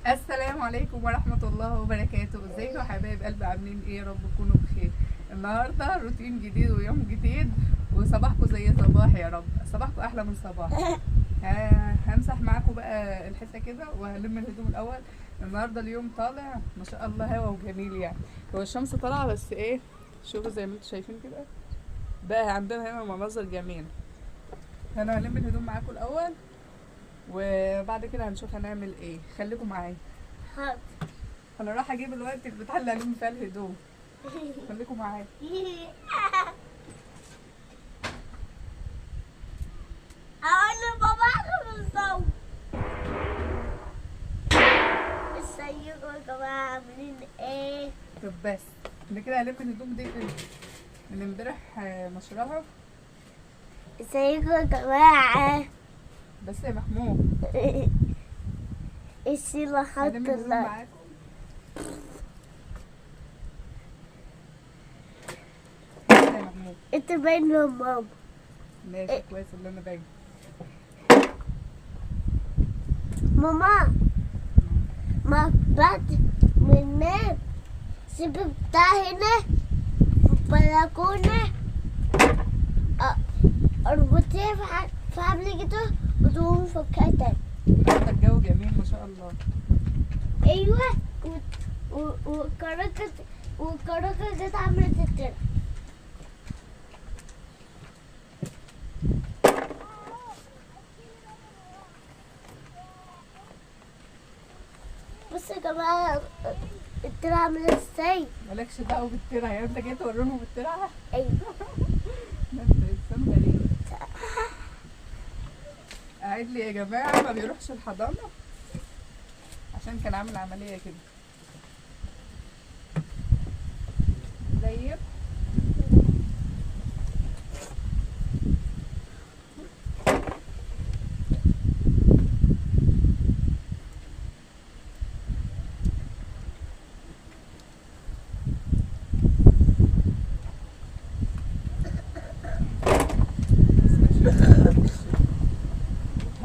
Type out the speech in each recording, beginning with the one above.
السلام عليكم ورحمة الله وبركاته. ازيكم يا حبايب قلبي؟ عاملين ايه؟ يا رب تكونوا بخير. النهارده روتين جديد ويوم جديد، وصباحكم زي صباح، يا رب صباحكم احلى من صباح. همسح معاكم بقى الحته كده وهلم الهدوم الاول. النهارده اليوم طالع ما شاء الله هوا وجميل يعني. هو الشمس طالعه بس ايه، شوفوا زي ما انتم شايفين كده بقى عندنا هنا مناظر جميل. انا هلم الهدوم معاكم الاول وبعد كده هنشوف هنعمل ايه. خليكم معايا. حاضر. انا رايحه اجيب الوقت البتاع اللي هلم فيها الهدوم. خليكم معايا. انا بابا بالصوت. ازيكم يا جماعه عاملين ايه؟ طب بس انا كده هلم الهدوم دي من امبارح نشرها. ازيكم يا جماعه؟ بس يا محمود الشيلة هلم حط الهدوم الله. معاكم. بس يا محمود انت باين يا ماما. ماشي كويس اللي انا باين. ماما ما بعد من النام سيب بتاع هنا في البلكونة. اربطيه في حبل كده وتقوم فكها تاني. النهارده الجو جميل ما شاء الله. ايوه. والكراكة جت عملت الترع. بصوا يا جماعة الترع عاملة ازاي. مالكش دعوه بالترعه، يعني انت جاي توريهم بالترعه؟ ايوه. ده انت انسان غريب. قاعد لي يا جماعه ما بيروحش الحضانه عشان كان عامل عمليه كده. طيب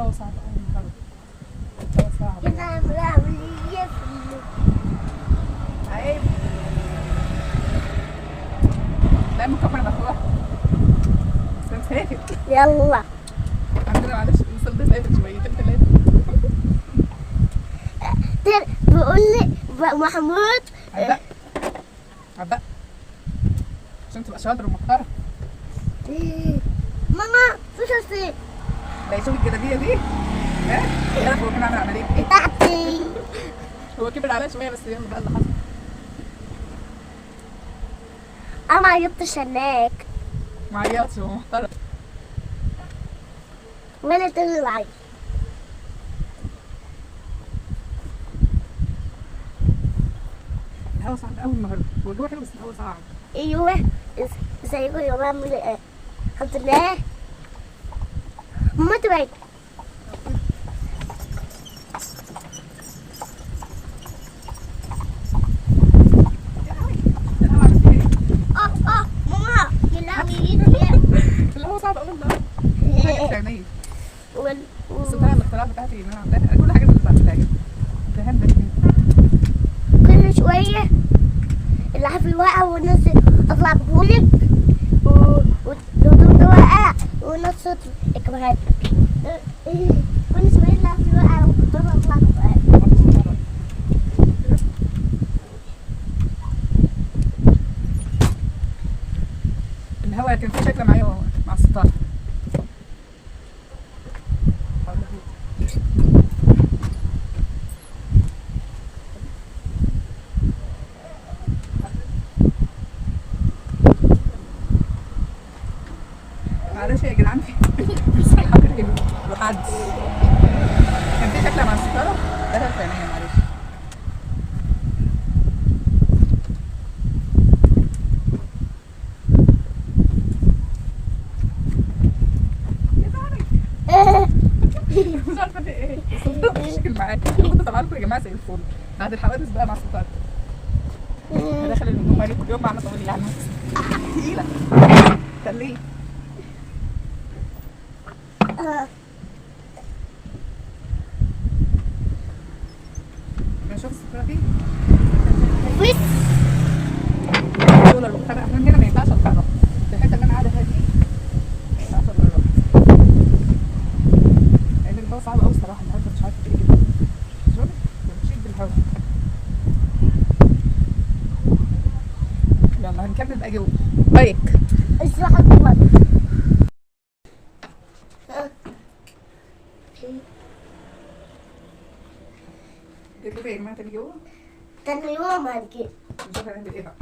هو صعب قوي النهارده. هو صعب. هنا عاملة عملية في عيب. لا مكبر مفتوح. بس انت ساكت. يلا. عندنا معلش الانسان ده ساكت شويتين تلاته. بيقول لي محمود عبق عبق عشان تبقى شاطر ومحترم. ماما فين لا يشوف الجلابيه دي. ها؟ يعرف هو كان عامل عمليه ايه؟ بتاعتي. هو كبر عليها شويه بس يلا بقى اللي حصل. انا ما جبتش هناك ما عيطش هو محترم. ولا تطلعي. الهوا صعب قوي النهارده، هو الجو حلو بس الهوا صعب. ايوه. ازيكم يا جماعه عاملين ايه؟ الحمد لله. ماما تبعد. الهوا عامل ايه؟ ماما يلاوي الهوا صعب قوي النهارده. حاجه في عينيا. بس كل طبعا الاختراع بتاعتي ان انا عاملاها كل حاجه اللي بعملها كده. فهمت شويه الحفل واقع والناس اطلع بقولك والهدوم واقع والناس تطلع الكاميرات. كل شويه الحفل واقع والهدوم اطلع بقولك. الهوا كان في شكل معايا مع الستاره. معلش يا جدعان بس حاضر وحد كان في شكل مع الستاره ده ثانيه معلش. مش عارفه في ايه الصوت مشكل معايا. كنت طالعه لكم يا جماعه زي الفل بعد الحوادث بقى مع الستاره. داخل الهدوم عليه كل يوم معانا طويل يعني تقيله. خليه شوف السفرة دي بس دول المخترع من هنا ما ينفعش نقرب الحته اللي انا قاعده فيها دي ما ينفعش نقرب لان الجو صعب قوي الصراحه النهارده مش عارفه ايه كده شوف بتشد الهوا يلا هنكمل بقى جوه بايك الصراحة جوا جبتوا ايه يا جماعه تاني جوه تاني يوم هنجيب نشوف هنعمل ايه بقى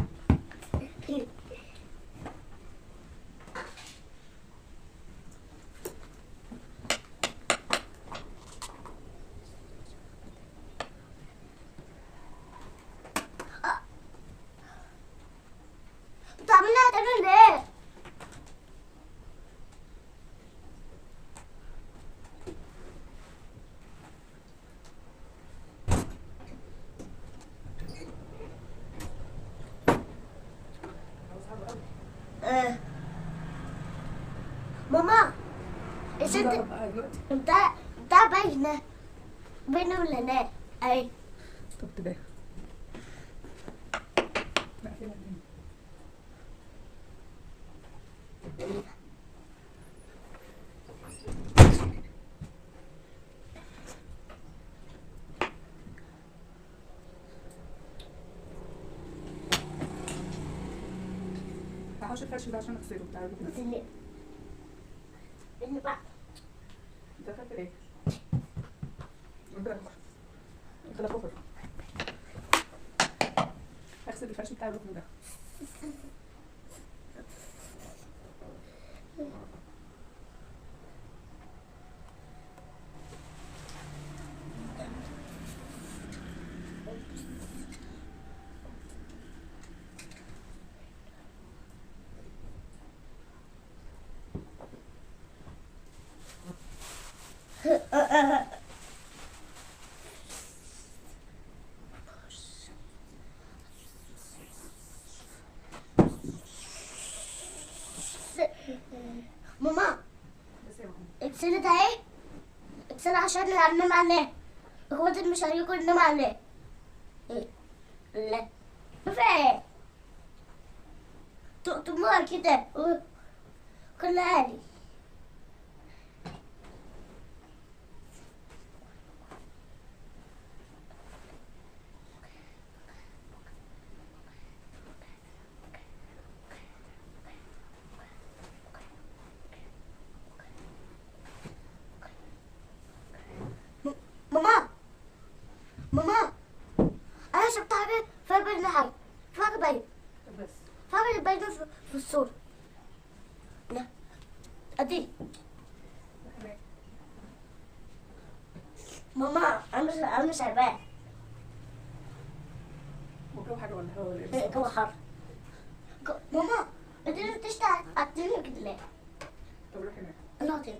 بتعملها تاني ليه؟ ماما ايش انت نجرب بقى دلوقتي انت باينه بينه ولا لا؟ اي طب تبقى لا فين هحوش الفرش ده عشان اغسله بتاع الركنة. اللي بعد انت خدت ايه؟ قلت لك كفر اغسل الفرش بتاع الركن ده ماما بس يا محمد اغسلي ده ايه؟ اغسلي عشان ننام عليه اخواتي مش هيجوا ننام عليه لا ما في ايه تقطموها كده كلها لي ماما انا شفت حاجه فرق بين حاجه فرق بين بس فرق بين في الصوره لا ادي ماما انا مش عارفاه وجو حاجه ولا هوا ولا ايه؟ جو حر ماما اديني تشتغل اديني كده ليه طب روح هناك انا هطير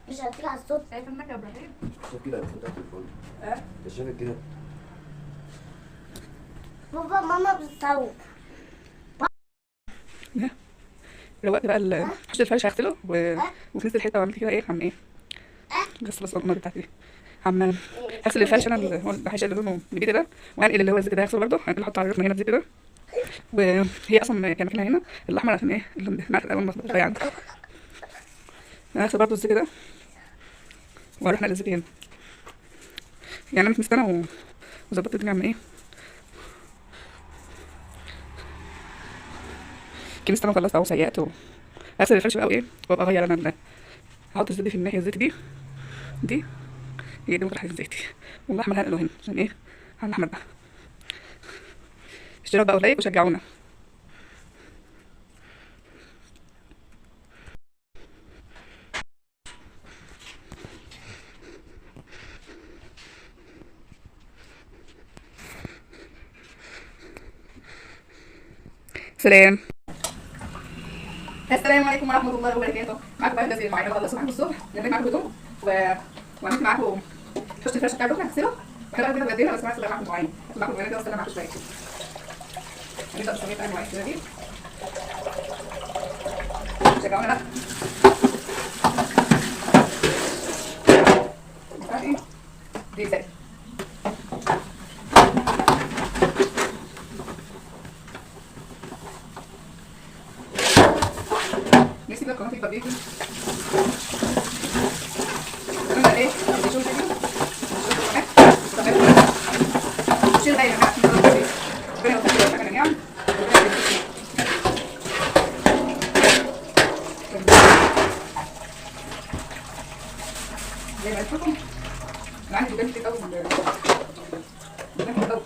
مش هتيجي على الصوت شايف انك يا ابراهيم؟ شوف كده بتفتح التليفون اه انت شايف كده بابا ماما بتصور دلوقتي بقى حشد الفرش هغسله وفي نفس الحته وعملت كده ايه عم ايه غسل بس النار بتاعتي دي عم هغسل الفرش انا الحشد اللي لونه جديد ده وهنقل اللي هو الزيت ده هغسله برضه هنقل احط على الركن هنا الزيت ده وهي اصلا كان مكانها هنا الاحمر عشان ايه اللي نعرف الاول ما شويه عندي هغسل برضه الزيت ده واروح نقل الزيت هنا يعني انا مستنى وظبطت الدنيا عم ايه كده استنى خلصت اهو سيئت اغسل الفرش بقى وايه وابقى اغير انا هحط الزيت في الناحيه الزيت دي هي دي مطرح الزيت والاحمر هنقله هنا عشان ايه على الاحمر بقى اشتراك بقى ولايك وشجعونا سلام السلام عليكم ورحمه الله وبركاته معاكم بقى الذي معايا خلصوا معاكم الصبح لان معاكم هدوم وعملت معاكم شفت الفرشه بتاع الركن هغسله وكده كده بديها بس معاكم معاكم معين معاكم معين كده استنى معاكم شويه هنبدا بصميت انا معايا كده دي شجعونا بقى ايه دي زي بيكي قلنا ايه شو الفيديو شيل هاي الحاجات ربنا يوفقك يا جماعه زي ما قلت لكم انا عندي بنت كده بنت كده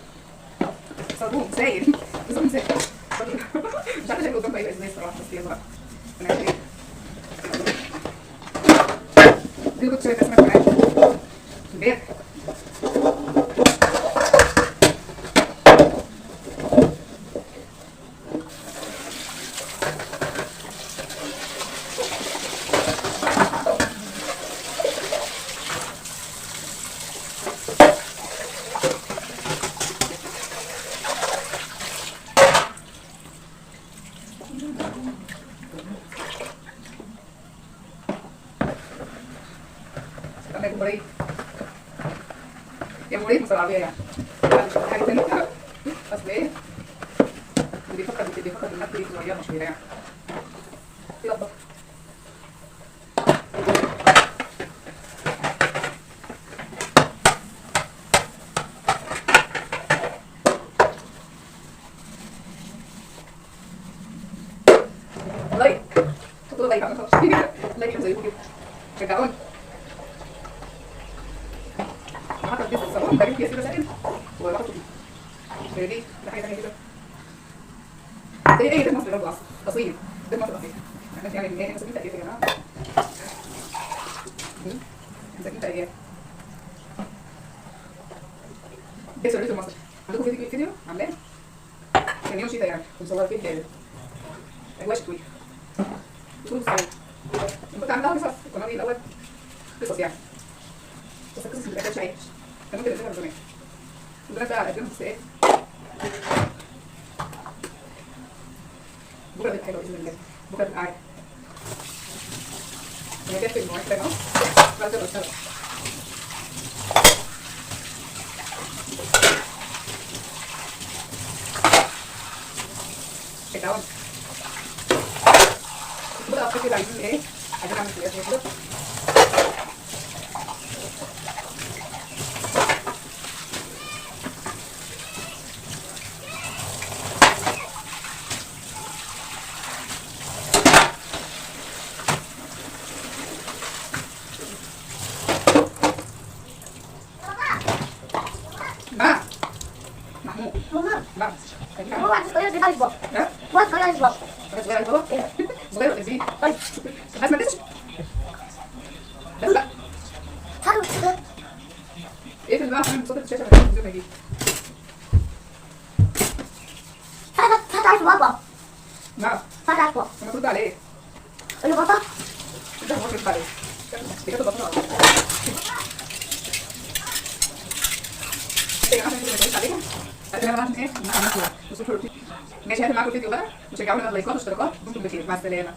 صابون سايل صابون سايل مش عارفه شكله قدام ايه ازاي الصراحه بس يلا بقى انا عايزه ايه دي كنت شايفه اسمها معايا امبارح انا مريض يا مريض مصر العربيه يعني حاجه ثانيه اصل ايه اللي بيفكر بالناس دي صغيره مش كبيره يعني يلا لايك حطوا لايك على القناه لايك زيكم كده شجعوني حاطه الديس الصابون بجيب فيها كده سائل وبحطه فيه دي ده حاجه ثانيه كده زي اي دم مصري برضه اصيل دم مصري اصيل احنا يعني ايه مسكين تقريبا يا جماعه مسكين تقريبا دي سريه مصر عندكم فيديو عاملاه كان يوم شتاء يعني كنت مصوره فيه اجواء شتويه بتقولوا صحيح كنت عاملاها قصص القناه دي الاول قصص يعني بس القصص اللي ما كانتش عايش كان ممكن نقدرها زمان البنات بقى على قدامهم بس ايه بكره تبقى حلوه باذن الله بكره تبقى عادي انا جبت المواعيد كده اهو بعد كده بشتغل شجعوني بقى افتكر عايزين ايه عايزين اعمل كده كده محمود لا هو عايز صغير زي البابا ها هو صغير زي البابا صغير بابا صغير ولا كبير طيب بس ما تنسش بس لا حلو ايه في بقى عشان صوت الشاشه ما تنسش ما يجي فتح عايز بابا نعم فتح عايز بابا انا كنت على ايه اللي بابا انت هو كنت على ايه دي كانت بطنها ايه عشان كده بقيت عليهم انا بقى ايه ماشي هات معاكم الفيديو بقى وشجعوني على اللايكات والاشتراكات دمتم بخير مع السلامه